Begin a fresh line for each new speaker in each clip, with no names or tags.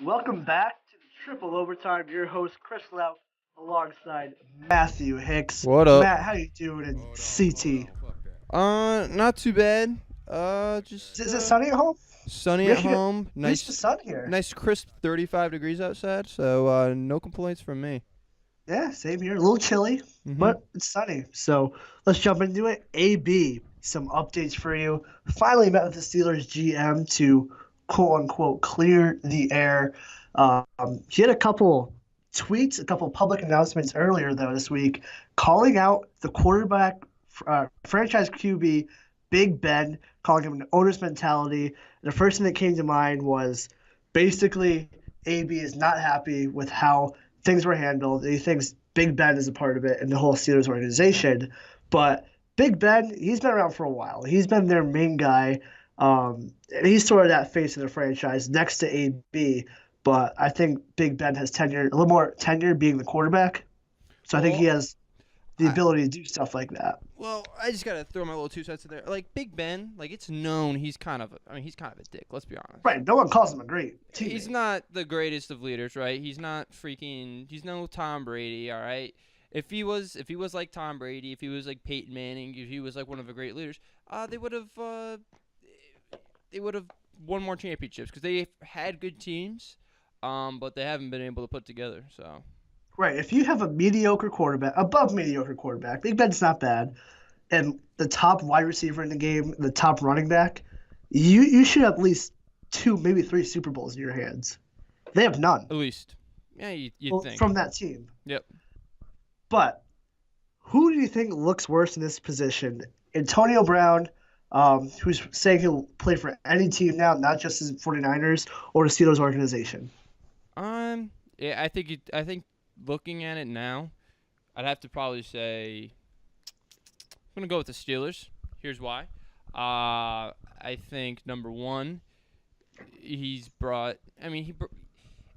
Welcome back to the Triple Overtime. Your host Chris Lau, alongside Matthew Hicks.
What up?
Matt, how you doing in CT?
Not too bad. Just
Is it sunny at home?
sunny
We
at
actually got
home.
at least the
Nice,
sun here.
nice crisp 35 degrees outside. So no complaints from me.
Yeah, same here. A little chilly,
Mhm.
but it's sunny. So let's jump into it. AB, some updates for you. Finally met with the Steelers GM to quote unquote clear the air. He had a couple tweets, a couple public announcements earlier though this week, calling out the quarterback, franchise QB, Big Ben, calling him an owner's mentality. And the first thing that came to mind was basically AB is not happy with how things were handled. He thinks Big Ben is a part of it and the whole Steelers organization. But Big Ben, he's been around for a while. He's been their main guy. And he's sort of that face of the franchise next to AB. But I think Big Ben has tenure, a little more tenure being the quarterback. So I think he
Well,
has the
I
ability to do stuff like that.
I just gotta throw my little two cents in there. Like Big Ben, like it's known he's kind of. He's kind of a dick. Let's be honest.
Right. No one calls him a great
He's
teammate.
not the greatest of leaders, right? He's not freaking. He's no Tom Brady, all right. If he was like Tom Brady, if he was like Peyton Manning, if he was like one of the great leaders, they would have won more championships because they had good teams, but they haven't been able to put together. So
Right. If you have a mediocre quarterback, above mediocre quarterback, Big Ben's not bad, and the top wide receiver in the game, the top running back, you should have at least two, maybe three Super Bowls in your hands. They have none.
at least, yeah, you'd
Well,
think.
from that team.
Yep.
But who do you think looks worse in this position? Antonio Brown, who's saying he'll play for any team now, not just the 49ers or the Steelers organization.
Yeah, I think looking at it now, I'd have to probably say I'm gonna go with the Steelers. Here's why. I think number one, he's brought.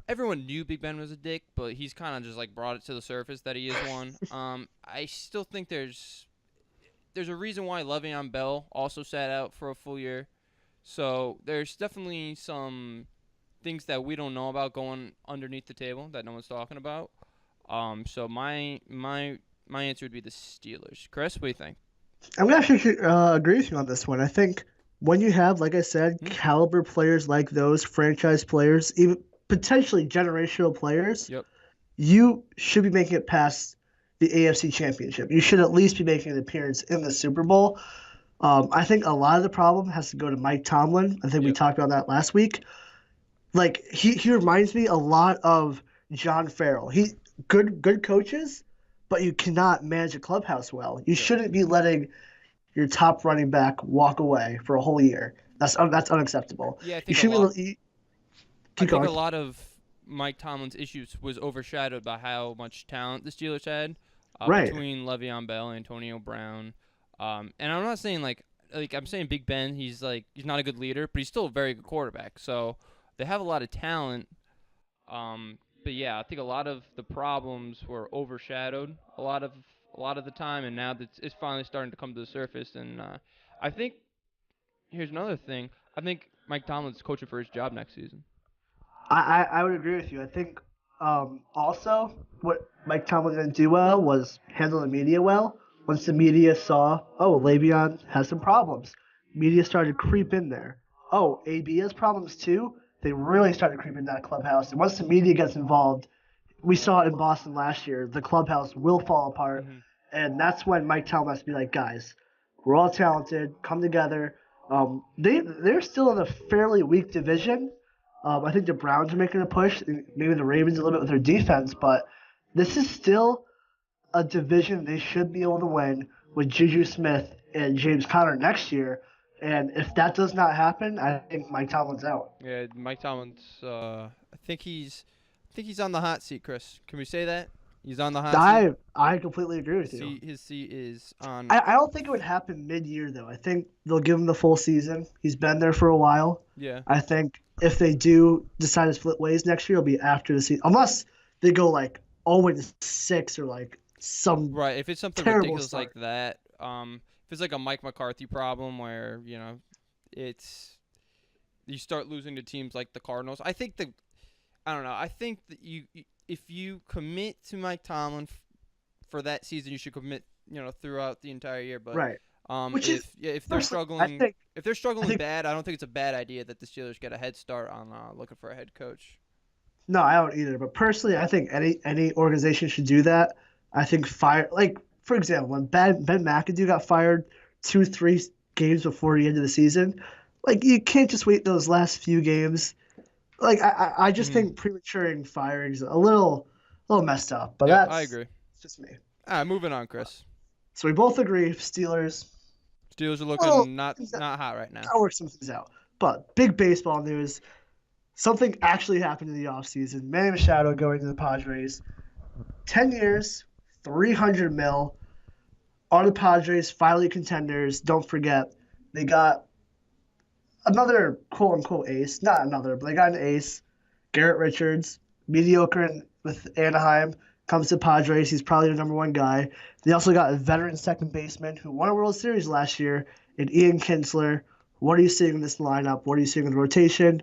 Everyone knew Big Ben was a dick, but he's kind of just like brought it to the surface that he is one. I still think there's a reason why Le'Veon Bell also sat out for a full year. So there's definitely some things that we don't know about going underneath the table that no one's talking about. So my answer would be the Steelers. Chris, what do you think?
I'm gonna actually agree with you on this one. I think when you have, like I said,
Hmm?
caliber players like those, franchise players, even potentially generational players,
Yep.
you should be making it past the AFC Championship. You should at least be making an appearance in the Super Bowl. I think a lot of the problem has to go to Mike Tomlin. I think we
Yep.
talked about that last week. Like he reminds me a lot of John Farrell. He good coaches, but you cannot manage a clubhouse well. You
Yep.
shouldn't be letting your top running back walk away for a whole year. That's unacceptable.
Yeah, I
You
think a lot.
shouldn't be.
I
Keep
think a
going.
lot of Mike Tomlin's issues was overshadowed by how much talent the Steelers had
Right.
between Le'Veon Bell and Antonio Brown. And I'm not saying like I'm saying Big Ben. He's not a good leader, but he's still a very good quarterback. So they have a lot of talent. But yeah, I think a lot of the problems were overshadowed a lot of the time, and now that it's finally starting to come to the surface. And I think here's another thing. I think Mike Tomlin's coaching for his job next season.
I would agree with you. I think also what Mike Tomlin didn't do well was handle the media well. Once the media saw, oh, Le'Veon has some problems, media started to creep in there. Oh, AB has problems too. They really started creeping in that clubhouse. And once the media gets involved, we saw it in Boston last year. The clubhouse will fall apart,
Hmm.
and that's when Mike Tomlin has to be like, guys, we're all talented. Come together. They're still in a fairly weak division. I think the Browns are making a push, and maybe the Ravens a little bit with their defense, but this is still a division they should be able to win with Juju Smith and James Conner next year. And if that does not happen, I think Mike Tomlin's out.
Yeah, Mike Tomlin's. I think he's on the hot seat, Chris. Can we say that? He's on the hot seat.
I completely agree with you.
His seat is on.
I don't think it would happen mid-year though. I think they'll give him the full season. He's been there for a while.
Yeah.
I think if they do decide to split ways next year, it'll be after the season, unless they go like 0-6 or like some
Right. If it's something
terrible
ridiculous
start.
like that, if it's like a Mike McCarthy problem where it's you start losing to teams like the Cardinals. I don't know. I think that if you commit to Mike Tomlin for that season, you should commit, throughout the entire year. But
Right. Which is
if they're
personally, I
struggling,
think
if they're
I
struggling
think
bad, I don't think it's a bad idea that the Steelers get a head start on looking for a head coach.
no, I don't either. But personally, I think any organization should do that. I think fire like for example, when Ben McAdoo got fired 2-3 games before the end of the season, like you can't just wait those last few games. Like I just
Hmm.
think prematuring firings a little messed up. But
Yeah, I
that's
agree.
just me.
All right, moving on, Chris.
So we both agree Steelers.
Steelers are
Oh,
looking not hot right now.
gotta work some things out. But big baseball news. Something actually happened in the offseason. Manny Machado going to the Padres. 10 years, 300 mil. Are the Padres finally contenders? Don't forget, they got another quote unquote ace. Not another, but they got an ace. Garrett Richards, mediocre with Anaheim, comes to Padres. He's probably the number one guy. They also got a veteran second baseman who won a World Series last year, and Ian Kinsler. What are you seeing in this lineup? What are you seeing in the rotation?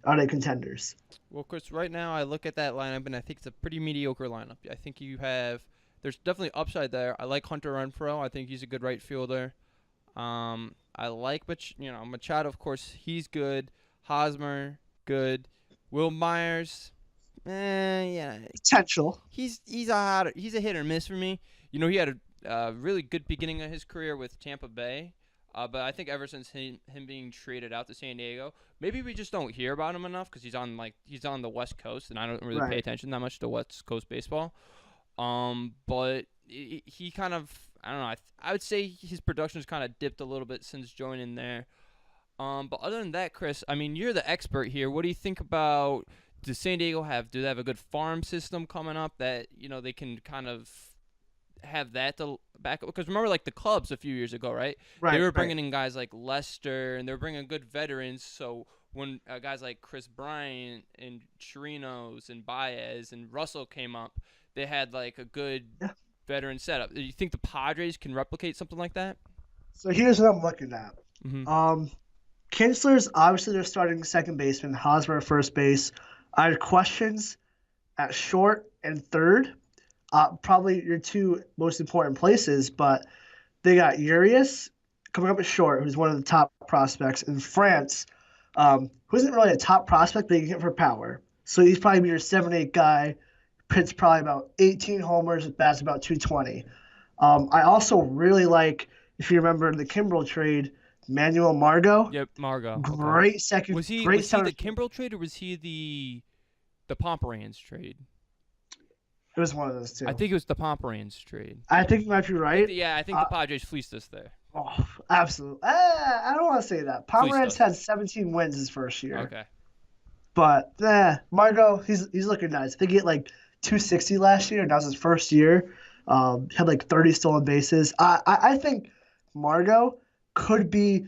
Are they contenders?
Well, Chris, right now I look at that lineup and I think it's a pretty mediocre lineup. I think there's definitely upside there. I like Hunter Renfroe. I think he's a good right fielder. I like Machado, of course, he's good. Hosmer, good. Will Myers, yeah,
Potential.
he's a hit or miss for me. He had a really good beginning of his career with Tampa Bay. But I think ever since him being traded out to San Diego, maybe we just don't hear about him enough because he's on the West Coast, and I don't really pay
Right.
attention that much to West Coast baseball. But he kind of, I don't know. I would say his production's kind of dipped a little bit since joining there. But other than that, Chris, I mean, you're the expert here. What do you think about? Do they have a good farm system coming up that they can kind of have that to back up? Because remember, like the Cubs a few years ago, right? They
Right.
were
Right.
bringing in guys like Lester, and they were bringing good veterans. So when guys like Chris Bryant and Chirinos and Baez and Russell came up, they had like a good
Yeah.
veteran setup. Do you think the Padres can replicate something like that?
So here's what I'm looking at.
Mm-hmm.
Um, Kinsler's obviously their starting second baseman. Hosmer at first base. I had questions at short and third. Probably your two most important places, but they got Urias coming up at short, who's one of the top prospects in France, who isn't really a top prospect, but he can hit for power. So he's probably your 7-8 guy. Hits probably about 18 homers, bats about 220. I also really like, if you remember the Kimbrel trade, Manuel Margot.
Yep, Margot. Okay.
Great second, great
Was he
center.
the Kimbrel trade or was he the Pomerantz trade?
It was one of those
I
two.
think it was the Pomerantz trade.
I think you might be right.
I think the Padres fleeced us there.
Oh, absolutely. I don't want to say that.
Fleeced
Pomerantz
us.
had 17 wins his first year.
Okay.
But Margot, he's looking nice. I think he hit like 260 last year, and that was his first year. Had like 30 stolen bases. I think Margot could be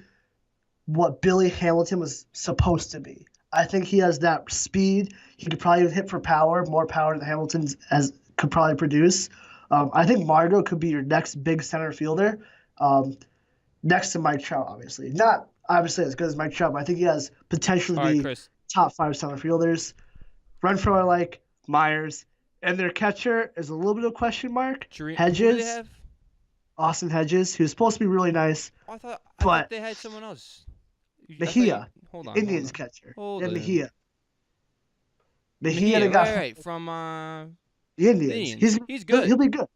what Billy Hamilton was supposed to be. I think he has that speed. He could probably hit for power, more power than Hamilton's as could probably produce. I think Margot could be your next big center fielder, next to Mike Trout, obviously. Not obviously as good as Mike Trout, but I think he has potential to
All right,
be
Chris.
top 5 center fielders. Renfroe I like, Myers, and their catcher is a little bit of a question mark.
Who do they
Hedges,
have?
Austin Hedges, who's supposed to be really nice,
Oh, I thought
but
they had someone else.
Mejia,
Hold on.
Indians catcher,
Hold
and
on.
Mejia.
Mejia,
They got
right, from
the
the
Indians.
Indians. He's good.
He'll be good,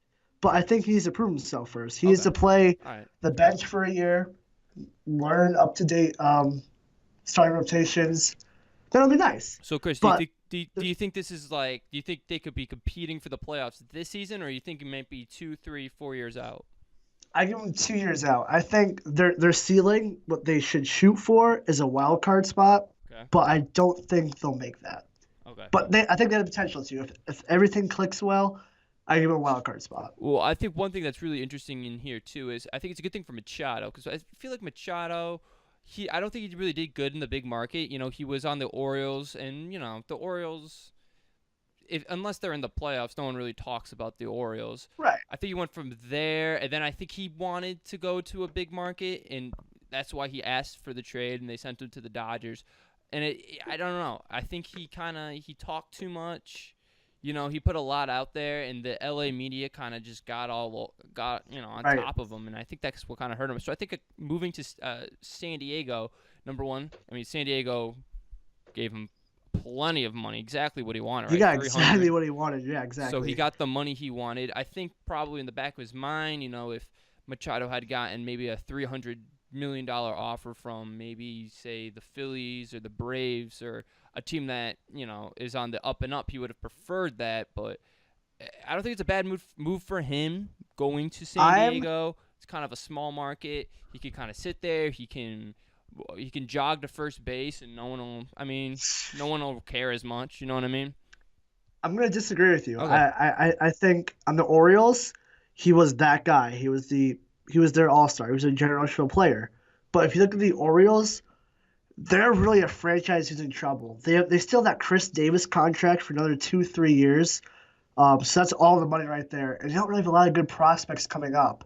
but I think he needs to prove himself first. He needs
Okay.
to play
All right.
the bench for a year, learn up to date starting rotations. That'll be nice.
So, Chris,
But
do you think this is like? Do you think they could be competing for the playoffs this season, or you think it might be 2, 3, 4 years out?
I give them 2 years out. I think their ceiling, what they should shoot for, is a wild card spot.
Okay.
But I don't think they'll make that.
Okay.
But I think they have the potential to. If everything clicks well, I give them a wild card spot.
Well, I think one thing that's really interesting in here too is I think it's a good thing for Machado because I feel like Machado, I don't think he really did good in the big market. He was on the Orioles, and the Orioles, unless they're in the playoffs, no one really talks about the Orioles.
Right.
I think he went from there, and then I think he wanted to go to a big market, and that's why he asked for the trade, and they sent him to the Dodgers. And I don't know. I think he talked too much. He put a lot out there, and the LA media kind of just got on
Right.
top of him, and I think that's what kind of hurt him. So I think moving to San Diego, number one. I mean, San Diego gave him plenty of money, exactly what he wanted,
He
right?
got
300.
exactly what he wanted. Yeah,
So he
exactly.
got the money he wanted. I think probably in the back of his mind, if Machado had gotten maybe a $300 million offer from maybe say the Phillies or the Braves or a team that is on the up and up, he would have preferred that. But I don't think it's a bad move for him going to San
I'm
Diego. It's kind of a small market. He can kind of sit there. He can jog to first base, and no one will care as much. You know what I mean?
I'm gonna disagree with you.
Okay.
I think on the Orioles, he was that guy. He was their all-star. He was a generational player. But if you look at the Orioles, they're really a franchise who's in trouble. They still have that Chris Davis contract for another 2 3 years. So that's all the money right there, and they don't really have a lot of good prospects coming up.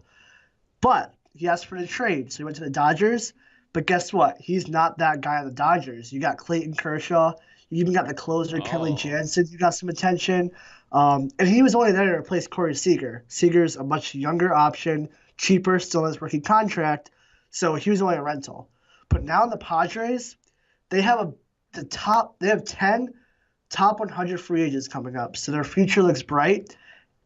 But he asked for the trade, so he went to the Dodgers. But guess what? He's not that guy on the Dodgers. You got Clayton Kershaw. You even got the closer, Kenley
Oh.
Jansen. You got some attention. And he was only there to replace Corey Seager. Seager's a much younger option, cheaper, still in his rookie contract. So he was only a rental. But now in the Padres, they have they have 10 top 100 free agents coming up. So their future looks bright.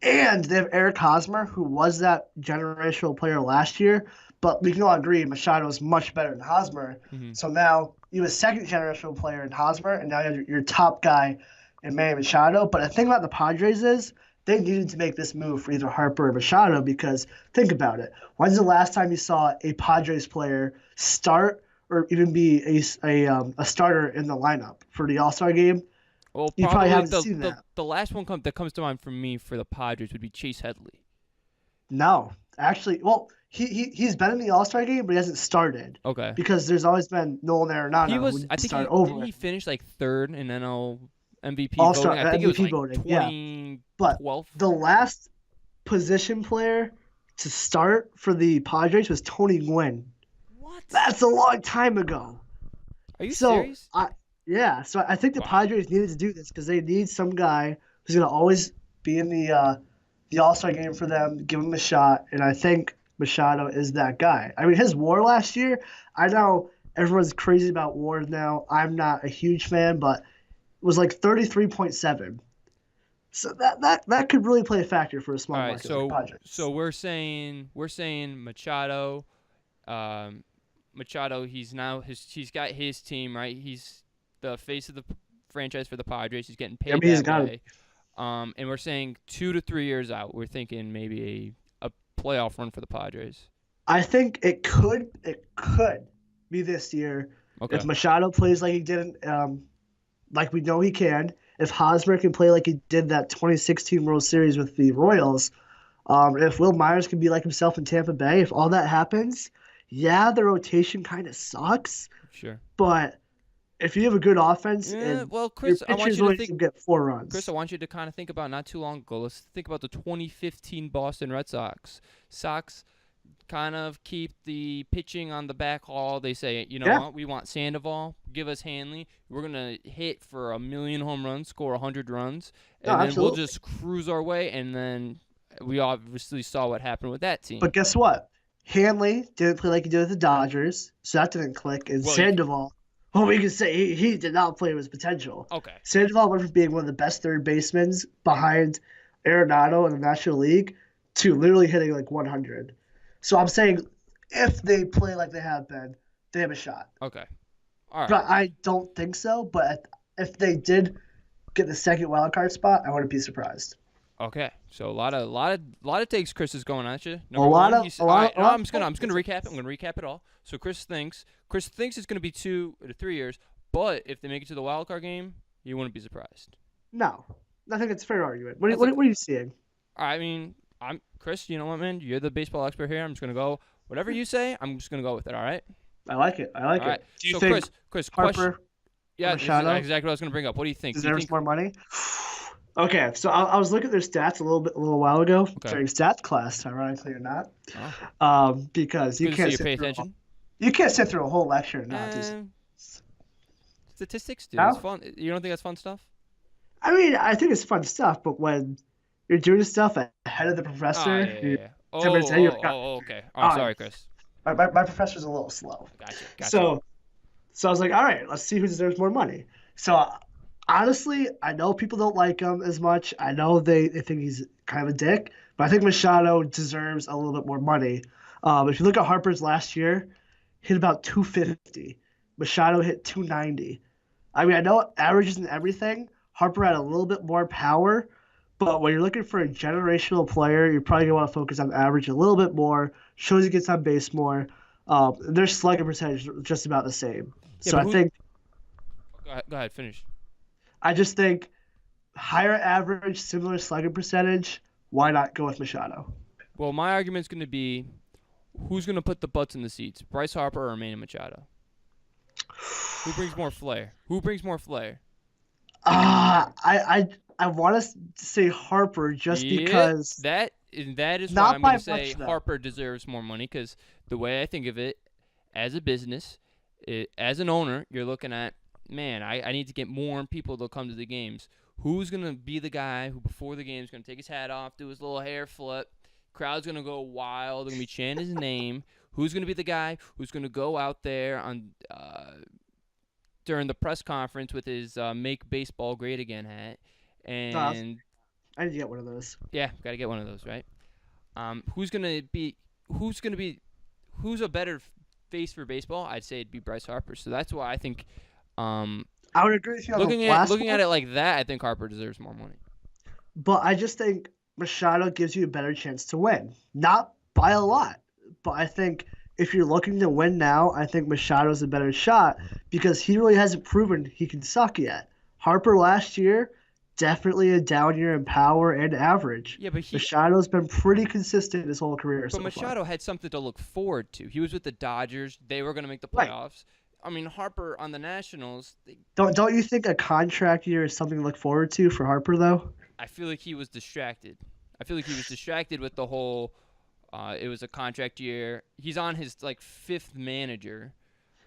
And they have Eric Hosmer, who was that generational player last year. But we can all agree Machado is much better than Hosmer.
Hmm.
So now you have a second generational player in Hosmer, and now you have your top guy in Manny Machado. But the thing about the Padres is they needed to make this move for either Harper or Machado because think about it. When's the last time you saw a Padres player start or even be a starter in the lineup for the All-Star game?
Well,
You probably
probably
haven't
the
seen
the,
that.
the last one that comes to mind for me for the Padres would be Chase Headley.
No, actually, well, he's been in the All Star game, but he hasn't started
Okay.
because there's always been Nolan
He
Arenado who
was.
would
I think
start
he did.
over
He
it.
finish like third in NL MVP
All
voting.
Star
I think it was
MVP
like
voting, yeah. But
2012.
the last position player to start for the Padres was Tony Gwynn.
What?
That's a long time ago.
Are you
So
serious?
so I think the
Wow.
Padres needed to do this because they need some guy who's gonna always be in the All Star game for them, give him a shot, and I think Machado is that guy. I mean, his WAR last year. I know everyone's crazy about WAR now. I'm not a huge fan, but it was like 33.7. So that could really play a factor for a
All
small
right.
market like
So
Padres.
we're saying Machado. Machado. He's got his team right. He's the face of the franchise for the Padres. He's getting
I
paid
mean, he's
that
got to.
way. And we're saying 2 to 3 years out. We're thinking maybe a playoff run for the Padres.
I think it could be this year
Okay.
if Machado plays like he did, like we know he can. If Hosmer can play like he did that 2016 World Series with the Royals, if Will Myers can be like himself in Tampa Bay, if all that happens, yeah, the rotation kind of sucks.
Sure.
But if you have a good offense
Yeah.
and
Well,
your
Chris, I want
pitchers
you to
only
think.
need to get four
Chris,
runs,
I want you to kind of think about not too long ago. Let's think about the 2015 Boston Red Sox. Sox kind of keep the pitching on the back haul. They say, you know
yeah,
what, we want Sandoval, give us Hanley. We're gonna hit for 1,000,000 home runs, score 100 runs,
no,
and then we'll
absolutely.
just cruise our way. And then we obviously saw what happened with that
But
team.
guess what? Hanley didn't play like he did with the Dodgers, so that didn't click. And
Well, you
Sandoval, well, we can say he did not play with his potential.
okay?
Sandoval went from being one of the best third basemen behind Arenado in the National League to literally hitting like 100. So I'm saying if they play like they have been, they have a shot.
Okay, all right,
But I don't think so. But if they did get the second wild card spot, I wouldn't be surprised.
okay. So a lot of takes Chris is going at you.
A
Number
lot
one,
of
he's
a
all
lot.
right.
A
No,
lot
I'm just gonna recap it. I'm gonna recap it all. So Chris thinks it's gonna be 2 to 3 years, but if they make it to the wild card game, you wouldn't be surprised.
No, I think it's a fair argument.
That's like,
What are you seeing?
I mean, I'm Chris. You know what, man? You're the baseball expert here. I'm just gonna go whatever you say. I'm just gonna go with it. All right.
I like it. I like
All right.
it. Do you
So
think
Chris, question.
Harper
Yeah, this is
Machado
exactly what I was gonna bring up. What do you think? Do you
deserves
think?
more money? Okay, so I was looking at their stats a little while ago
Okay.
during stats class, ironically or not,
Oh,
because
it's good to see you pay attention.
you can't sit through a whole lecture and not do.
Eh, Statistics, dude. It's
No?
fun. You don't think that's fun stuff?
I mean, I think it's fun stuff, but when you're doing stuff ahead of the
Oh,
professor,
yeah, yeah,
you're
yeah.
10 minutes ahead, you're like,
Okay. Oh,
oh,
sorry, Chris.
my professor's a little slow.
Gotcha.
So I was like, all right, let's see who deserves more money. So honestly, I know people don't like him as much. I know they think he's kind of a dick, but I think Machado deserves a little bit more money. If you look at Harper's last year, hit about 250. Machado hit 290. I mean, I know average isn't everything. Harper had a little bit more power, but when you're looking for a generational player, you're probably gonna want to focus on average a little bit more. Shows he gets on base more. Their slugging percentage is just about the same.
Yeah,
So
but Go ahead. Finish.
I just think higher average, similar slugging percentage. Why not go with Machado?
Well, my argument's going to be who's going to put the butts in the seats, Bryce Harper or Manny Machado? Who brings more flair?
I want to say Harper just because
that is why
not
I'm
by
going to say
much, though.
Harper deserves more money because the way I think of it, as a business, as an owner, you're looking at, man, I need to get more people to come to the games. Who's going to be the guy who before the game is going to take his hat off, do his little hair flip, crowd's going to go wild, they're going to be chanting his name. Who's going to be the guy who's going to go out there on during the press conference with his Make Baseball Great Again hat? And
I need to get one of those.
yeah, got to get one of those, right? Who's a better face for baseball? I'd say it'd be Bryce Harper. So that's why I think
I would agree with you on
looking
the
at
last
looking
one,
at it like that, I think Harper deserves more money.
but I just think Machado gives you a better chance to win. Not by a lot, but I think if you're looking to win now, I think Machado's a better shot because he really hasn't proven he can suck yet. Harper last year, definitely a down year in power and average.
Yeah, but
Machado's been pretty consistent his whole career
But
so
Machado
far.
had something to look forward to. He was with the Dodgers. They were going to make the
Right.
playoffs. I mean, Harper on the Nationals,
Don't you think a contract year is something to look forward to for Harper though?
I feel like he was distracted. I feel like he was distracted with the whole it was a contract year. He's on his like fifth manager.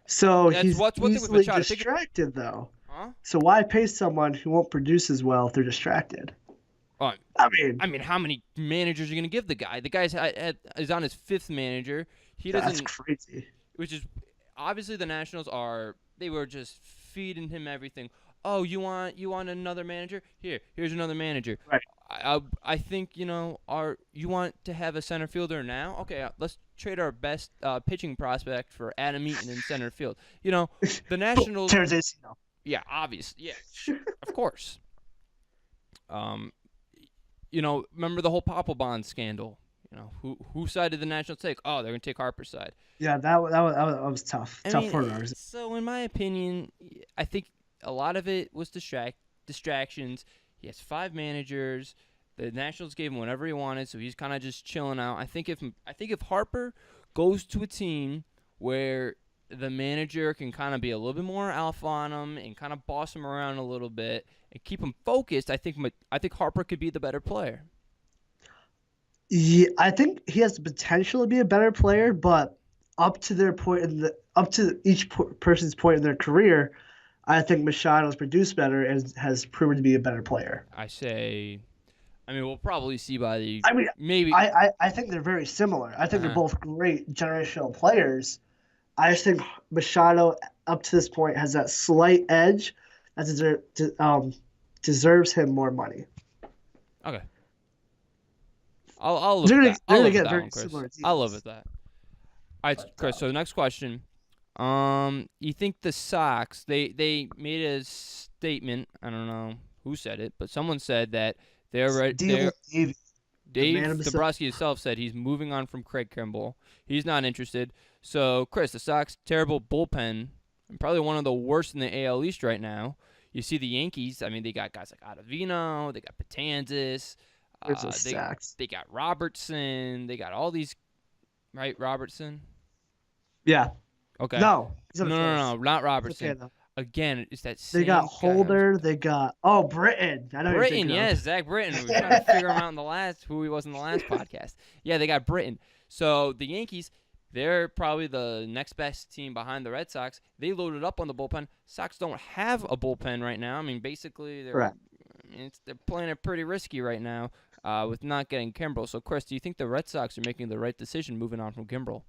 So
That's
he's
what's one thing with
easily
Machado.
distracted though.
Huh?
So why pay someone who won't produce as well if they're distracted?
Oh,
I mean,
how many managers are you going to give the guy? The guy's is on his fifth manager. He
that's
doesn't,
crazy.
which is obviously the Nationals they were just feeding him everything. Oh, you want another manager? Here's another manager.
Right.
I think you want to have a center fielder now. Okay, let's trade our best pitching prospect for Adam Eaton in center field. The Nationals.
Terrence Acino.
Yeah, obvious. Yeah, of course. Remember the whole Papelbon scandal? Who side did the Nationals take? Oh, they're gonna take Harper's side.
Yeah, that was tough. Tough for ours.
So in my opinion, I think a lot of it was distractions. He has 5 managers. The Nationals gave him whatever he wanted, so he's kind of just chilling out. I think if Harper goes to a team where the manager can kind of be a little bit more alpha on him and kind of boss him around a little bit and keep him focused, I think Harper could be the better player.
Yeah, I think he has the potential to be a better player, but up to each person's point in their career, I think Machado's produced better and has proven to be a better player.
We'll probably see by the.
I mean,
maybe.
I think they're very similar. I think they're both great generational players. I just think Machado, up to this point, has that slight edge that deserves him more money.
Okay. I'll look
They're
at that. I'll
gonna
look
get
at that
very
one, Chris.
similar teams.
I'll live with that. All right, Chris. So next question. You think the Sox? They made a statement. I don't know who said it, but someone said that they're ready. Dave Dombrowski himself said he's moving on from Craig Kimbrell. He's not interested. So, Chris, the Sox terrible bullpen, and probably one of the worst in the AL East right now. You see the Yankees. I mean, they got guys like Ottavino. They got Betances. They got Robertson. They got all these, right? Robertson.
Yeah.
Okay.
No.
No, not Robertson.
Okay,
Again, it's that same
they got
guy.
Holder. They got Britton. I know
Britton, yes, Zach Britton. We were trying to figure him out who he was in the last podcast. Yeah, they got Britton. So the Yankees, They're probably the next best team behind the Red Sox. They loaded up on the bullpen. Sox don't have a bullpen right now. I mean, basically,
Correct.
they're playing it pretty risky right now with not getting Kimbrel. So, Chris, do you think the Red Sox are making the right decision moving on from Kimbrel?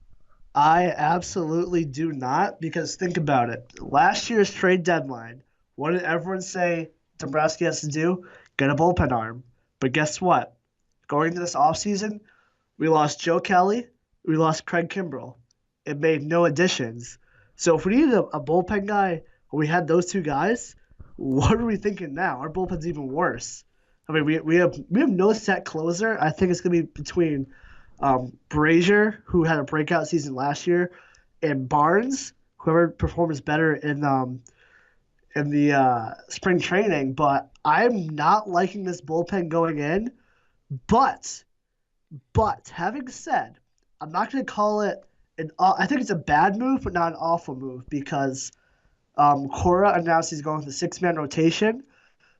I absolutely do not, because think about it. Last year's trade deadline, what did everyone say Dombrowski has to do? Get a bullpen arm. But guess what? Going into this offseason, we lost Joe Kelly, we lost Craig Kimbrell. It made no additions. So if we needed a bullpen guy, we had those two guys, what are we thinking now? Our bullpen's even worse. I mean, we have no set closer. I think it's gonna be between Brazier, who had a breakout season last year, and Barnes, whoever performs better in the spring training. But I'm not liking this bullpen going in. But having said, I'm not going to call it I think it's a bad move, but not an awful move, because Cora announced he's going with a 6-man rotation.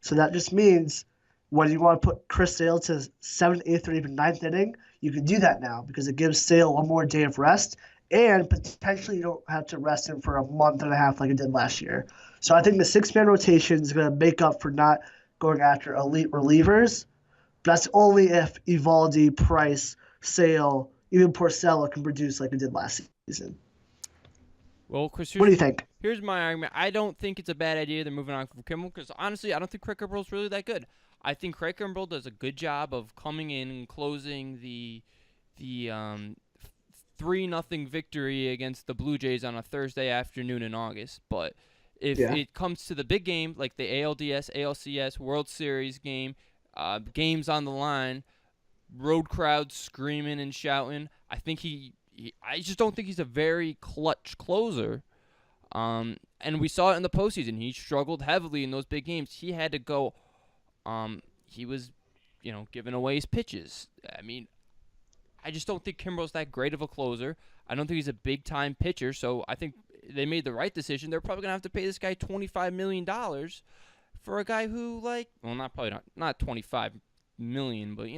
So that just means when you want to put Chris Sale to 7th, 8th, or even 9th inning, you can do that now, because it gives Sale one more day of rest, and potentially you don't have to rest him for a month and a half like it did last year. So I think the 6-man rotation is going to make up for not going after elite relievers. But that's only if Evaldi, Price, Sale, even Porcello can produce like it did last season.
Well, Chris,
What do you think?
here's my argument. I don't think it's a bad idea they're moving on from Kimbrel, because honestly, I don't think Craig Kimbrel's really that good. I think Craig Kimbrel does a good job of coming in and closing the 3-0 victory against the Blue Jays on a Thursday afternoon in August. But if
Yeah.
it comes to the big game, like the ALDS, ALCS, World Series game, games on the line, road crowds screaming and shouting, I think I just don't think he's a very clutch closer. And we saw it in the postseason. He struggled heavily in those big games. He had to go. He was, giving away his pitches. I mean, I just don't think Kimbrel's that great of a closer. I don't think he's a big-time pitcher, so I think they made the right decision. They're probably going to have to pay this guy $25 million for a guy who, not $25 million, but,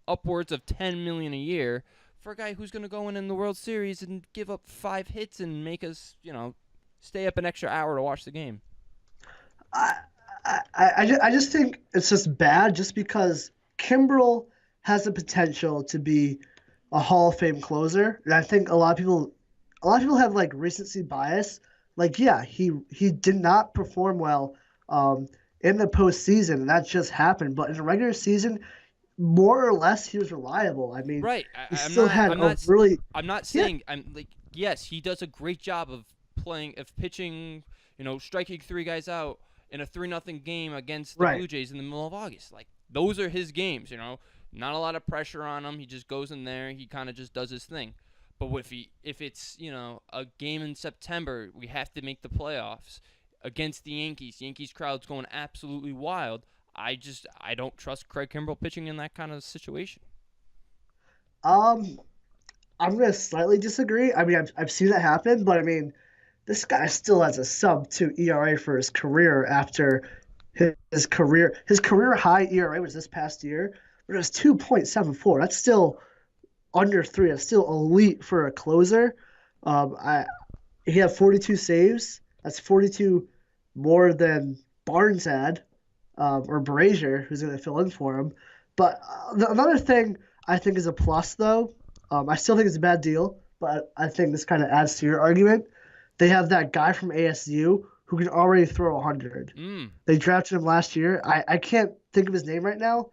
upwards of $10 million a year for a guy who's going to go in the World Series and give up 5 hits and make us, stay up an extra hour to watch the game.
I just think it's just bad, just because Kimbrel has the potential to be a Hall of Fame closer, and I think a lot of people have like recency bias. Like, yeah, he did not perform well in the postseason, and that just happened. But in the regular season, more or less, he was reliable. I mean,
right. I'm not saying yes, he does a great job of pitching, striking 3 guys out in a 3-0 game against the Blue Jays in the middle of August. Like, those are his games, Not a lot of pressure on him. He just goes in there. He kind of just does his thing. But if it's, a game in September, we have to make the playoffs against the Yankees. Yankees crowd's going absolutely wild. I don't trust Craig Kimbrel pitching in that kind of situation.
I'm gonna slightly disagree. I mean, I've seen that happen, but I mean, this guy still has a sub-2 ERA for his career after his career high ERA was this past year, but it was 2.74. That's still under 3. That's still elite for a closer. He had 42 saves. That's 42 more than Barnes had, or Brazier, who's going to fill in for him. But another thing I think is a plus, though, I still think it's a bad deal, but I think this kind of adds to your argument. They have that guy from ASU who can already throw 100. They drafted him last year. I can't think of his name right now.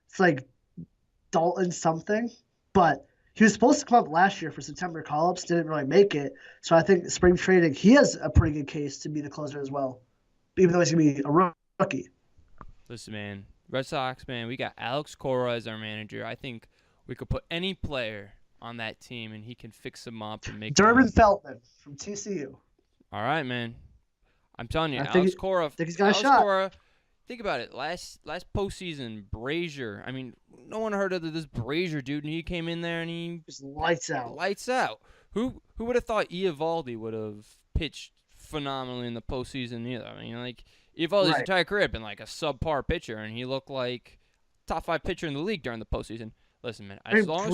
It's like Dalton something, but he was supposed to come up last year for September call-ups, didn't really make it. So I think spring training, he has a pretty good case to be the closer as well, even though he's going to be a rookie.
Listen, man, Red Sox, man, we got Alex Cora as our manager. I think we could put any player on that team, and he can fix them up and make
Durbin Feltman from TCU.
All right, man. I'm telling you,
Alex
Cora.
Think he's got a shot.
Cora, think about it. Last postseason, Brazier. I mean, no one heard of this Brazier dude, and he came in there and he
just lights out.
Lights out. Who would have thought Evaldi would have pitched phenomenally in the postseason either? I mean, like, Evaldi's entire career had been like a subpar pitcher, and he looked like top 5 pitcher in the league during the postseason. Listen, man, as long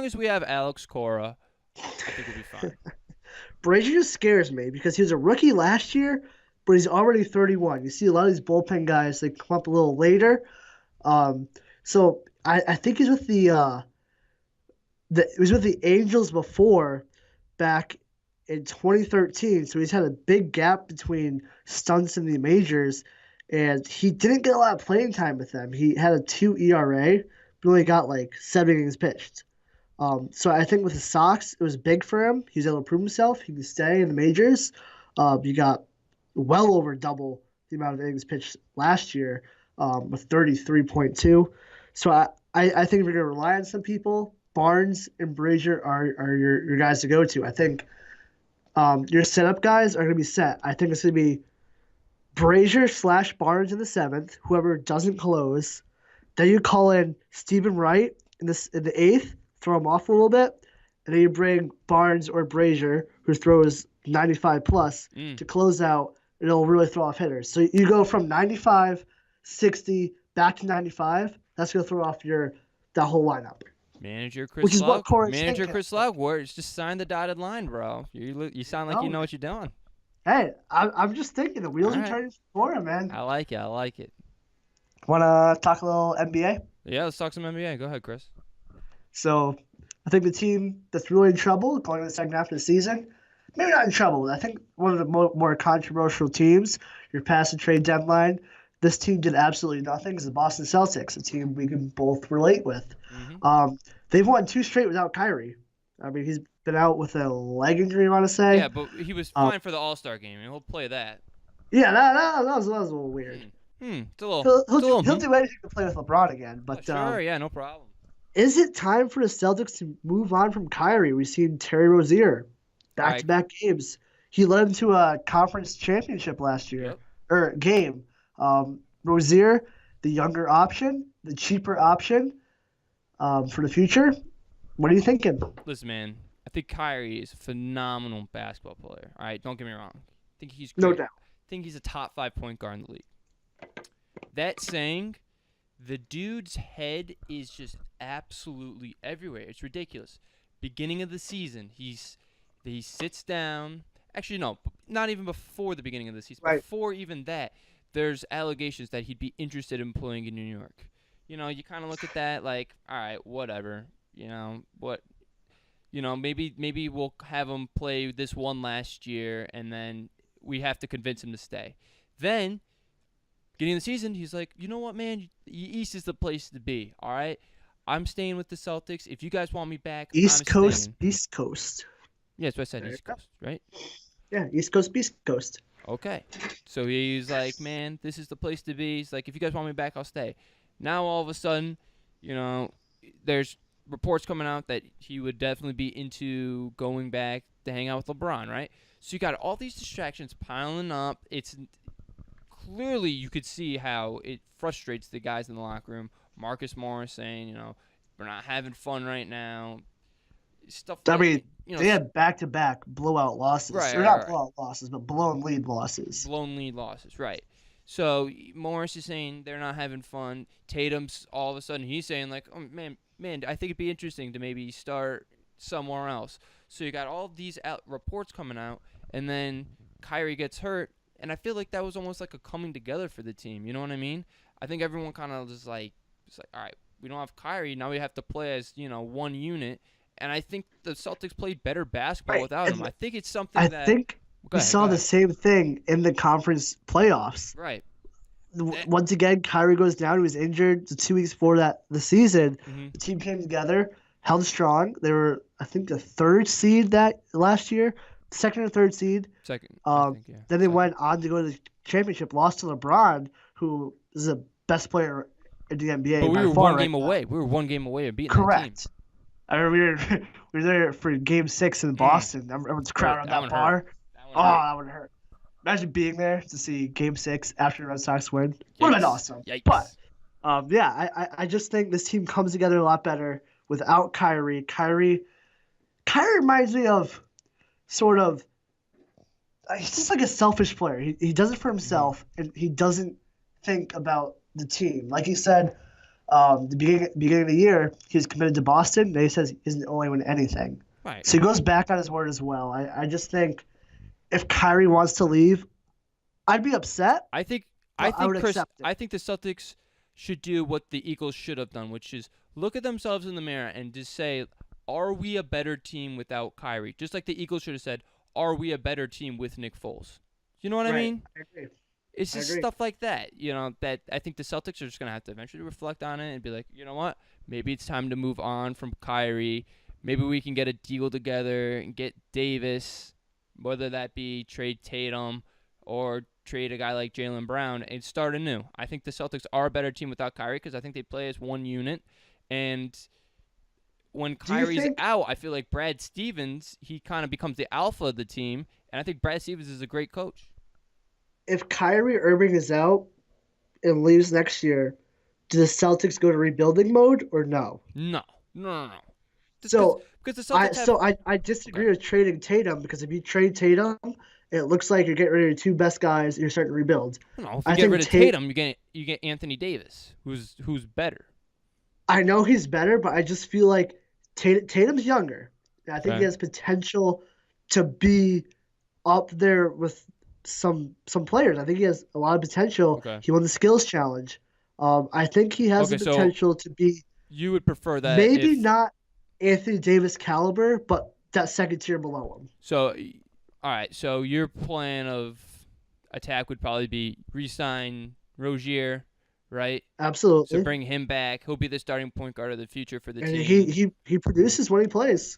as we have Alex Cora, I think we'll be fine.
Brazier just scares me because he was a rookie last year, but he's already 31. You see a lot of these bullpen guys, they come up a little later. Um, so I think he's with it was with the Angels before, back in 2013. So he's had a big gap between stunts in the majors, and he didn't get a lot of playing time with them. He had a 2 ERA, but only got like 7 innings pitched. So I think with the Sox, it was big for him. He was able to prove himself. He can stay in the majors. You got well over double the amount of innings pitched last year, with 33.2. So I think we're going to rely on some people. Barnes and Brazier are your guys to go to. I think your setup guys are going to be set. I think it's going to be Brazier/Barnes in the seventh, whoever doesn't close. Then you call in Stephen Wright in the eighth, throw him off a little bit, and then you bring Barnes or Brazier, who throws 95 plus, to close out, and it'll really throw off hitters. So you go from 95, 60, back to 95. That's going to throw off that whole lineup.
Manager Chris
Which is what
Love.
Corey's
Manager
thinking.
Chris Love. Words. Just sign the dotted line, bro. You sound like you know what you're doing.
Hey, I'm just thinking the wheels
All
are
right.
turning for him, man.
I like it. I like it.
Want to talk a little NBA?
Yeah, let's talk some NBA. Go ahead, Chris.
So I think the team that's really in trouble going into the second half of the season, maybe not in trouble, but I think one of the more controversial teams, your pass and trade deadline, this team did absolutely nothing, is the Boston Celtics, a team we can both relate with. They've won 2 straight without Kyrie. I mean, he's been out with a leg injury, I want to say.
Yeah, but he was fine for the All-Star game, and he'll play that.
Yeah, that was a little weird.
It's a little.
He'll do anything to play with LeBron again. But
sure, yeah, no problem.
Is it time for the Celtics to move on from Kyrie? We've seen Terry Rozier back-to-back games. He led them to a conference championship last year, or game. Rozier, the younger option, the cheaper option for the future. What are you thinking?
Listen, man, I think Kyrie is a phenomenal basketball player. All right, don't get me wrong. I think he's great.
No doubt.
I think he's a top 5 point guard in the league. That saying, the dude's head is just absolutely everywhere. It's ridiculous. Beginning of the season, he sits down. Actually, no, not even before the beginning of the season.
Right.
Before even that, there's allegations that he'd be interested in playing in New York. You know, you kind of look at that like, all right, whatever. You know, maybe we'll have him play this one last year, and then we have to convince him to stay. Then, beginning of the season, he's like, you know what, man? East is the place to be, all right? I'm staying with the Celtics. If you guys want me back,
East
I'm
Coast,
staying.
East Coast.
Yeah, that's what I said, East Coast, right?
Yeah, East Coast, East Coast.
Okay. So he's like, man, this is the place to be. He's like, if you guys want me back, I'll stay. Now, all of a sudden, you know, there's reports coming out that he would definitely be into going back to hang out with LeBron, right? So you got all these distractions piling up. It's clearly you could see how it frustrates the guys in the locker room. Marcus Morris saying, you know, we're not having fun right now. Stuff.
I mean,
you know,
they had back-to-back blowout losses.
Right,
Or not blowout losses, but blown lead losses.
Blown lead losses, right. So Morris is saying they're not having fun. Tatum's all of a sudden he's saying like, oh, man, I think it'd be interesting to maybe start somewhere else. So you got all these reports coming out, and then Kyrie gets hurt, and I feel like that was almost like a coming together for the team. You know what I mean? I think everyone kind of just like, all right, we don't have Kyrie, now we have to play as, you know, one unit. And I think the Celtics played better basketball without him. I think it's something
I
that.
think we saw the same thing in the conference playoffs.
Right.
Once again, Kyrie goes down. He was injured 2 weeks before the season.
Mm-hmm.
The team came together, held strong. They were, I think, the 3rd seed that last year, 2nd or 3rd seed.
Second.
I
think, yeah.
Then they went on to go to the championship, lost to LeBron, who is the best player in the NBA.
But we were
far
one game
now.
away. We were one game away of beating
Correct.
that team.
I remember we were there for Game 6 in Boston. Everyone's crowded on that bar. That would hurt. Imagine being there to see Game 6 after the Red Sox win. Would have been awesome.
Yikes.
But, I just think this team comes together a lot better without Kyrie. Kyrie reminds me of sort of – he's just like a selfish player. He does it for himself, and he doesn't think about the team. Like he said – the beginning of the year, he was committed to Boston. And he says he isn't only win anything.
Right.
So he goes back on his word as well. I just think if Kyrie wants to leave, I'd be upset,
I think I
but I
think
would
Chris.
accept it.
I think the Celtics should do what the Eagles should have done, which is look at themselves in the mirror and just say, "Are we a better team without Kyrie?" Just like the Eagles should have said, "Are we a better team with Nick Foles?" You know what I
Right.
mean?
I agree.
It's
I
just
agree.
stuff like that, that I think the Celtics are just gonna have to eventually reflect on it and be like, you know what? Maybe it's time to move on from Kyrie. Maybe we can get a deal together and get Davis, whether that be trade Tatum or trade a guy like Jaylen Brown and start anew. I think the Celtics are a better team without Kyrie because I think they play as one unit. And when
Do you
Kyrie's
think
out, I feel like Brad Stevens, he kind of becomes the alpha of the team. And I think Brad Stevens is a great coach.
if Kyrie Irving is out and leaves next year, do the Celtics go to rebuilding mode or no?
No, no. Just
So
because the
I
Celtics have
so I
okay.
disagree with trading Tatum because if you trade Tatum, it looks like you're getting rid of your two best guys. And you're starting to rebuild.
No, if you
I
get
think
rid of Tatum, you get Anthony Davis, who's better.
I know he's better, but I just feel like Tatum's younger. I think he
Okay.
has potential to be up there with some players. I think he has a lot of potential.
Okay.
He won the skills challenge. I think he has the
Okay. So
potential to be
you would prefer that
maybe
if
not Anthony Davis caliber, but that second tier below him.
so. All right. So your plan of attack would probably be re-sign Rozier, right? So
Absolutely.
bring him back. He'll be the starting point guard of the future for the
And he
team.
he he produces when he plays.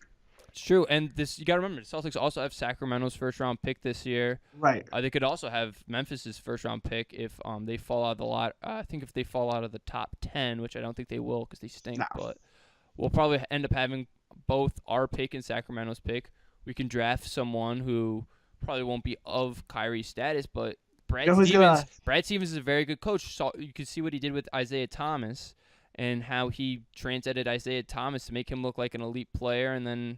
It's true, and this you got to remember. The Celtics also have Sacramento's first round pick this year.
Right.
They could also have Memphis's first round pick if they fall out of the lot. I think if they fall out of the top 10, which I don't think they will because they stink,
No.
but we'll probably end up having both our pick and Sacramento's pick. We can draft someone who probably won't be of Kyrie's status, but
You know who's gonna
Brad Stevens is a very good coach. So you can see what he did with Isaiah Thomas and how he translated Isaiah Thomas to make him look like an elite player, and then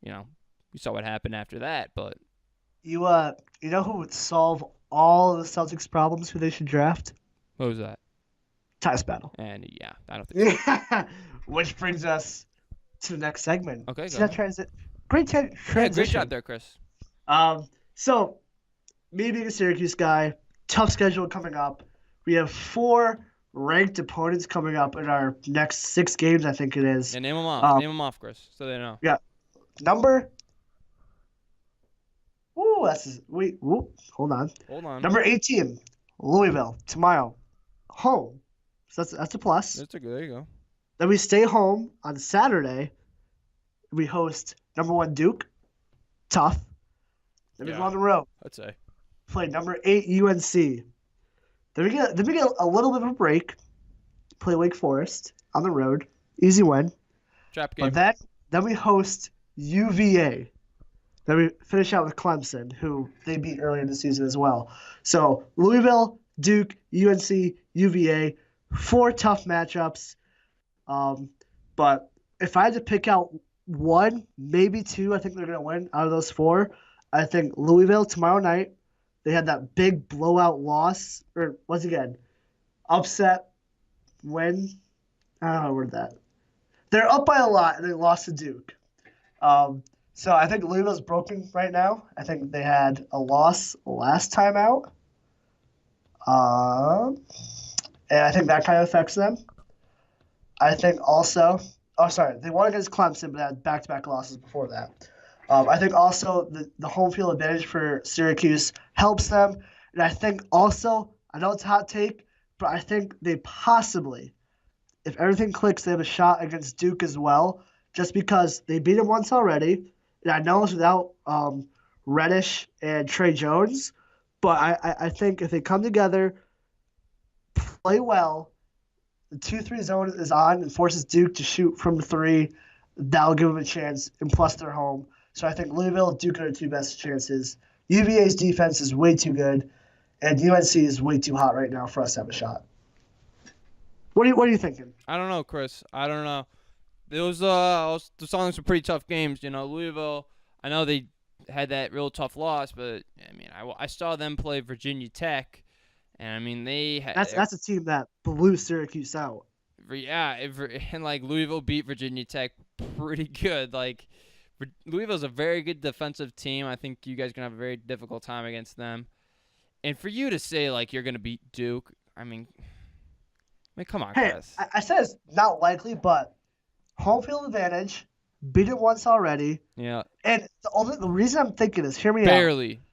we saw what happened after that. But
you know who would solve all of the Celtics problems who they should draft?
what was that?
Titus Battle.
And yeah, I don't think so.
Which brings us to the next segment.
Okay,
See
go
that
ahead.
great
Yeah, great
transition.
job there, Chris.
So me being a Syracuse guy, tough schedule coming up. We have 4 ranked opponents coming up in our next 6 games, I think it is.
Yeah, name them off.
Um,
Name them off, Chris, so they know.
yeah, number. Ooh, wait. Ooh, hold on.
Hold on.
Number 18, Louisville tomorrow, home. So that's a plus.
There you go.
Then we stay home on Saturday. We host number 1 Duke, tough. Then we go on the road,
I'd say.
play number 8 UNC. Then we get a little bit of a break, play Wake Forest on the road, easy win.
Trap
But
game.
then we host UVA. Then we finish out with Clemson, who they beat earlier in the season as well. So Louisville, Duke, UNC, UVA, 4 tough matchups. But if I had to pick out 1, maybe 2, I think they're gonna win out of those 4. I think Louisville tomorrow night. They had that big blowout loss, or once again, upset win. I don't know where that. They're up by a lot and they lost to Duke. So I think Louisville's broken right now. I think they had a loss last time out. And I think that kind of affects them. I think also, they won against Clemson, but had back-to-back losses before that. I think also the home field advantage for Syracuse helps them. And I think also, I know it's a hot take, but I think they possibly, if everything clicks, they have a shot against Duke as well, just because they beat them once already. And I know it's without Reddish and Trey Jones, but I think if they come together, play well, the 2-3 zone is on and forces Duke to shoot from the 3, that'll give them a chance, and plus they're home. So I think Louisville and Duke are the 2 best chances. UVA's defense is way too good, and UNC is way too hot right now for us to have a shot. What are you thinking?
I don't know, Chris. I don't know. The songs were pretty tough games. Louisville, I know they had that real tough loss, but I mean, I saw them play Virginia Tech, and I mean they had
That's a team that blew Syracuse out.
and like Louisville beat Virginia Tech pretty good. Like Louisville's a very good defensive team. I think you guys are going to have a very difficult time against them. And for you to say, like, you're going to beat Duke, I mean, come on,
Hey,
Chris.
I said it's not likely, but home field advantage, beat it once already.
Yeah.
And the reason I'm thinking is, hear me out.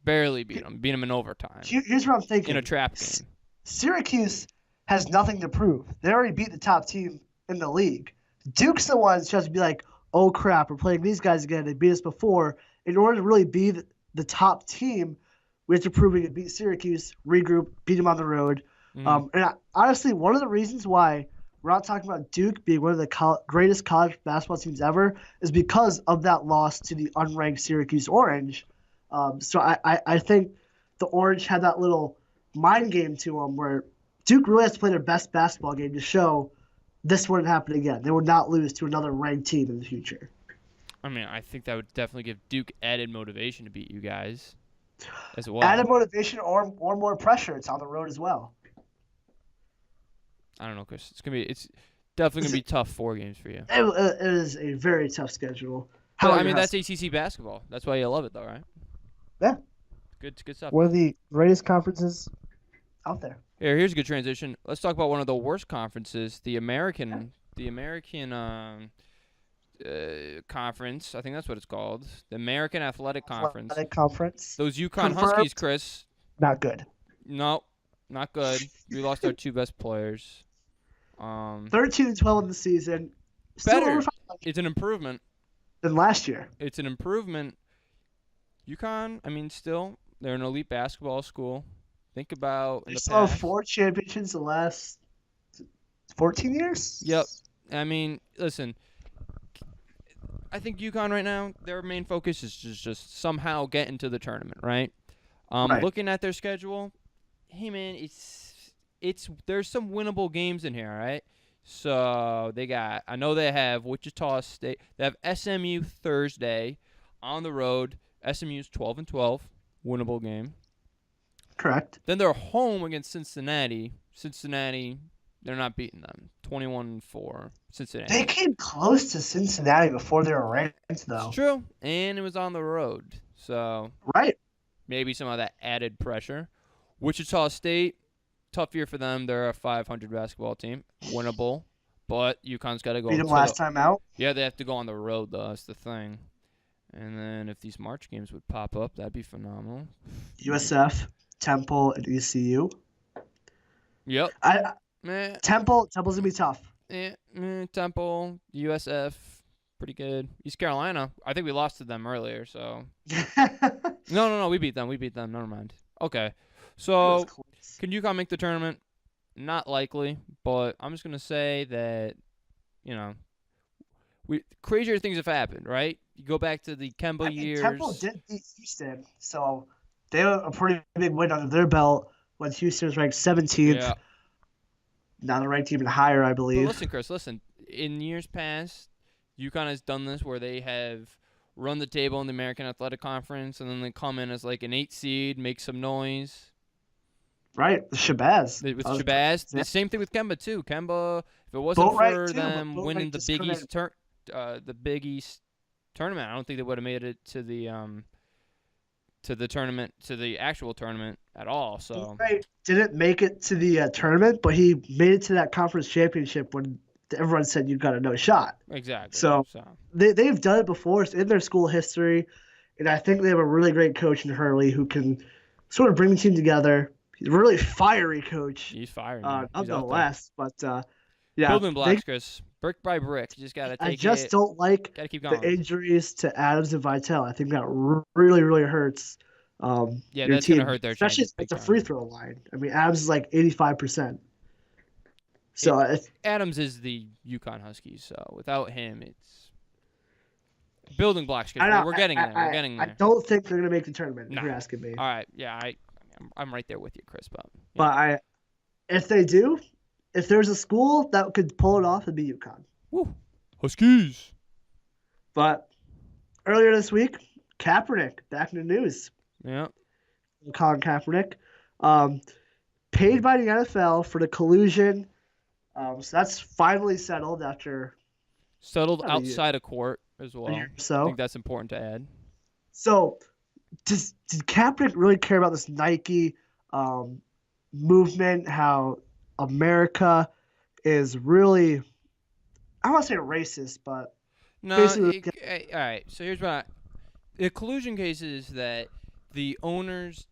Barely beat them. Beat them in overtime.
Here's what I'm thinking.
In a trap game.
Syracuse has nothing to prove. They already beat the top team in the league. Duke's the one that's just be like, oh crap, we're playing these guys again. They beat us before. In order to really be the top team, we have to prove we can beat Syracuse, regroup, beat them on the road. Honestly, one of the reasons why we're not talking about Duke being one of the greatest college basketball teams ever is because of that loss to the unranked Syracuse Orange. So I think the Orange had that little mind game to them where Duke really has to play their best basketball game to show this wouldn't happen again. They would not lose to another ranked team in the future.
I mean, I think that would definitely give Duke added motivation to beat you guys as well.
Added motivation or more pressure. It's on the road as well.
I don't know, Chris. It's definitely gonna be tough 4 games for you.
It is a very tough schedule.
I mean, that's ACC basketball. That's why you love it, though, right?
Yeah.
Good stuff.
One of the greatest conferences out there.
Here's a good transition. Let's talk about one of the worst conferences, the American Conference. I think that's what it's called. The American Athletic Conference. Those UConn Huskies, Chris.
Not good.
No, not good. We lost our 2 best players.
13-12 in the season.
Better. It's an improvement
than last year.
It's an improvement. UConn, I mean, still, they're an elite basketball school. Think about in the
still
past.
Have 4 championships the last 14 years?
Yep. I mean, listen, I think UConn right now, their main focus is just somehow get into the tournament, right?
Right.
Looking at their schedule, hey, man, there's some winnable games in here, all right? So I know they have Wichita State. They have SMU Thursday on the road. SMU's 12-12, winnable game.
Correct.
Then they're home against Cincinnati. Cincinnati, they're not beating them. 21-4, Cincinnati.
They came close to Cincinnati before they were ranked, though.
It's true, and it was on the road. So
right.
Maybe some of that added pressure. Wichita State, tough year for them. They're a 500 basketball team, winnable, but UConn's got to go.
Beat them last time out.
Yeah, they have to go on the road though. That's the thing. And then if these March games would pop up, that'd be phenomenal.
USF, Temple, and ECU.
Yep.
Temple's gonna be tough.
Temple, USF, pretty good. East Carolina, I think we lost to them earlier. So. No, we beat them. Never mind. Okay. So, can UConn make the tournament? Not likely, but I'm just gonna say that, crazier things have happened, right? You go back to the Kemba years.
Temple did beat Houston, so they have a pretty big win under their belt when Houston was ranked 17th.
Yeah.
Now they're ranked even higher, I believe.
But listen, Chris, in years past, UConn has done this where they have run the table in the American Athletic Conference, and then they come in as like an 8 seed, make some noise.
Right, Shabazz.
Shabazz. The same thing with Kemba too. Kemba, if it wasn't for them winning the Big East tournament, I don't think they would have made it to the tournament, to the actual tournament at all. So
didn't make it to the tournament, but he made it to that conference championship when everyone said you got a no shot.
Exactly.
So they've done it before. It's in their school history, and I think they have a really great coach in Hurley who can sort of bring the team together. He's a really fiery coach.
He's fiery.
Nonetheless, but yeah.
Building blocks, Chris. Brick by brick. You just got to take it.
I just don't like the injuries to Adams and Vitale. I think that really, really hurts.
Yeah, that's going to hurt their
chances. Especially at the free throw line. I mean, Adams is like 85%. So
Adams is the UConn Huskies, so without him, it's building blocks. We're getting there. We're getting there.
I don't think they're going to make the tournament, if you're asking me.
All right, yeah, I'm right there with you, Chris.
But if they do, if there's a school that could pull it off, it'd be UConn.
Woo, Huskies.
But earlier this week, Kaepernick back in the news.
Yeah.
Colin Kaepernick, paid by the NFL for the collusion. So that's finally settled after.
Settled outside of court. as
a
well.
year or
I think
so.
that's important to add.
So, did Kaepernick really care about this Nike um, movement? How America is really, I don't want to say racist, but
No,
basically,
all right. So here's what the collusion case is that the owners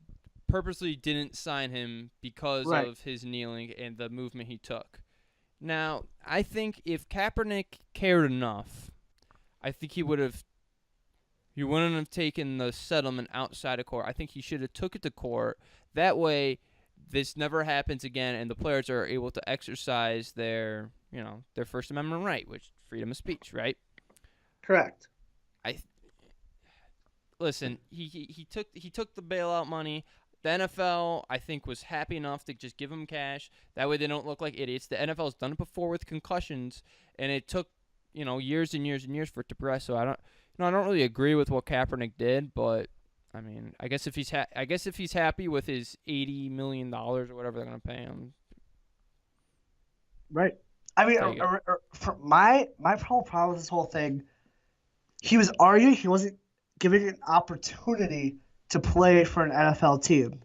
purposely didn't sign him because
right,
of his kneeling and the movement he took. Now, I think if Kaepernick cared enough, I think he wouldn't have taken the settlement outside of court. I think he should have took it to court. That way, this never happens again, and the players are able to exercise their First Amendment right, which freedom of speech, right?
correct.
I listen. He took the bailout money. The NFL, I think, was happy enough to just give him cash. That way, they don't look like idiots. The NFL has done it before with concussions, and it took years and years and years for it to progress. So I don't really agree with what Kaepernick did, but I mean, I guess if he's happy with his $80 million or whatever they're gonna pay him,
Right. I mean,
take it.
for my whole problem with this whole thing, he was arguing he wasn't giving an opportunity to play for an NFL team.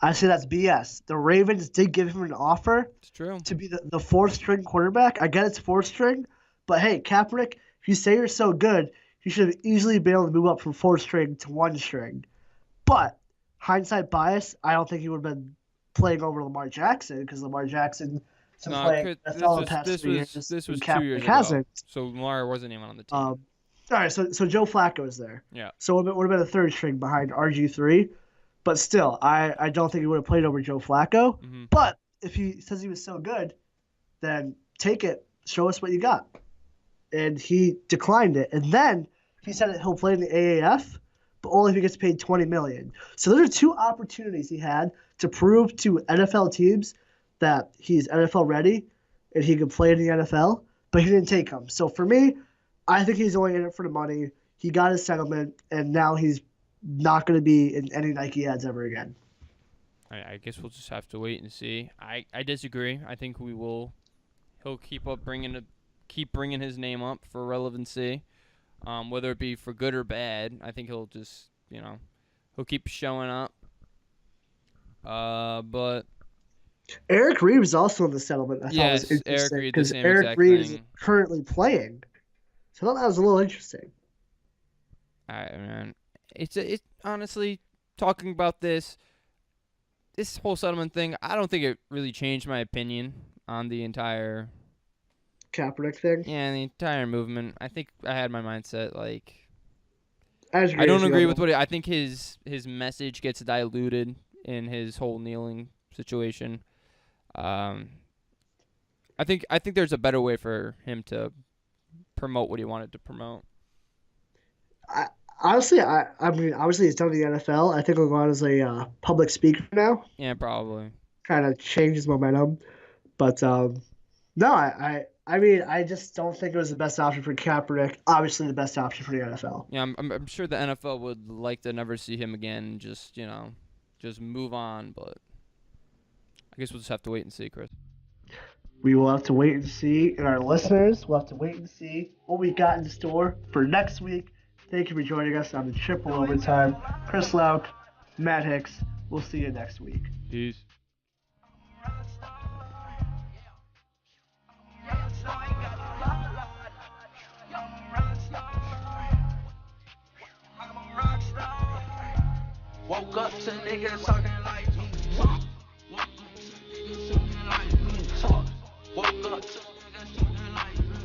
I say that's BS. The Ravens did give him an offer
It's true.
to be the fourth string quarterback. I get it's fourth string, but hey, Kaepernick, if you say you're so good, you should have easily been able to move up from fourth string to one string. But hindsight bias, I don't think he would have been playing over Lamar Jackson because Lamar Jackson has been
No,
playing NFL the past 3 years.
this
and
was 2 years
Kaepernick
ago.
hasn't.
So Lamar wasn't even on the team.
All right, so Joe Flacco is there.
Yeah.
So it would have been a third string behind RG3. But still, I don't think he would have played over Joe Flacco.
Mm-hmm.
But if he says he was so good, then take it. Show us what you got. And he declined it. And then he said that he'll play in the AAF, but only if he gets paid $20 million. So those are two opportunities he had to prove to NFL teams that he's NFL ready and he can play in the NFL, but he didn't take them. So for me, I think he's only in it for the money. He got his settlement, and now he's not going to be in any Nike ads ever again.
I guess we'll just have to wait and see. I disagree. I think he'll keep bringing his name up for relevancy, whether it be for good or bad. I think he'll just he'll keep showing up. But
Eric Reed was also in the settlement. I thought was
Eric
interesting
Reed, the
because
same
Eric
exact
Reed is
thing.
currently playing. So I thought that was a little interesting.
Man, it's honestly talking about this whole settlement thing. I don't think it really changed my opinion on the entire
Kaepernick thing.
Yeah, the entire movement. I think I had my mindset like
I
don't agree with I think his message gets diluted in his whole kneeling situation. I think there's a better way for him to promote what he wanted to promote.
Honestly, I mean, obviously he's done the NFL. I think he'll go on as a public speaker now.
Yeah, probably.
Kind of changes momentum, but no, I mean, I just don't think it was the best option for Kaepernick. Obviously, the best option for the NFL.
Yeah, I'm sure the NFL would like to never see him again and just move on, but I guess we'll just have to wait and see, Chris.
We will have to wait and see, and our listeners will have to wait and see what we got in store for next week. Thank you for joining us on the Triple Overtime. Chris Lauk, Matt Hicks. We'll see you next week.
Peace.
Woke up to niggas talking like me. Woke up to niggas talking like me. Woke up to niggas talking like me.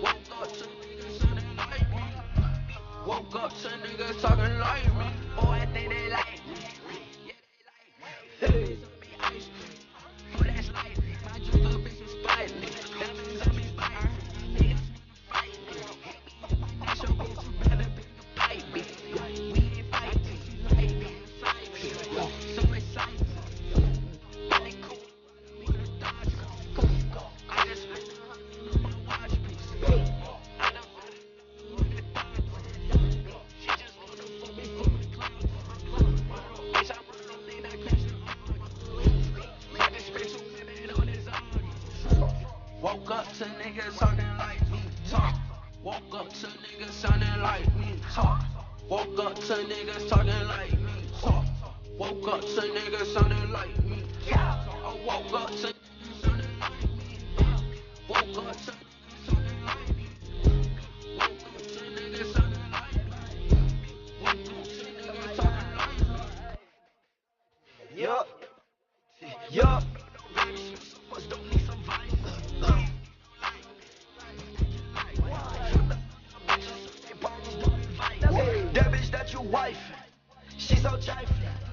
Woke up to niggas talking like me. Woke up to niggas talking like me. Boy, I think they like me. Yeah, they like me. Hey. Ice cream. Flashlight. My juice up is some spice. Diamonds on me fire. Niggas fight me. That's your bitch, you better be the pipe me. We ain't fighting. Baby, inside me. So excited. Really cool. We could dodge me. I just spent $100 on my watch piece. I don't want to dodge me. She just wanna fuck me for the clout. up to niggas talking like me. Woke up to niggas sounding like me. I woke up to niggas sounding like me. Woke up to niggas sounding like me. Woke up to niggas sounding like me. Woke up to niggas talking like me. Yup. Yup. Don't need some violence. That bitch that you wife, she's so trifling.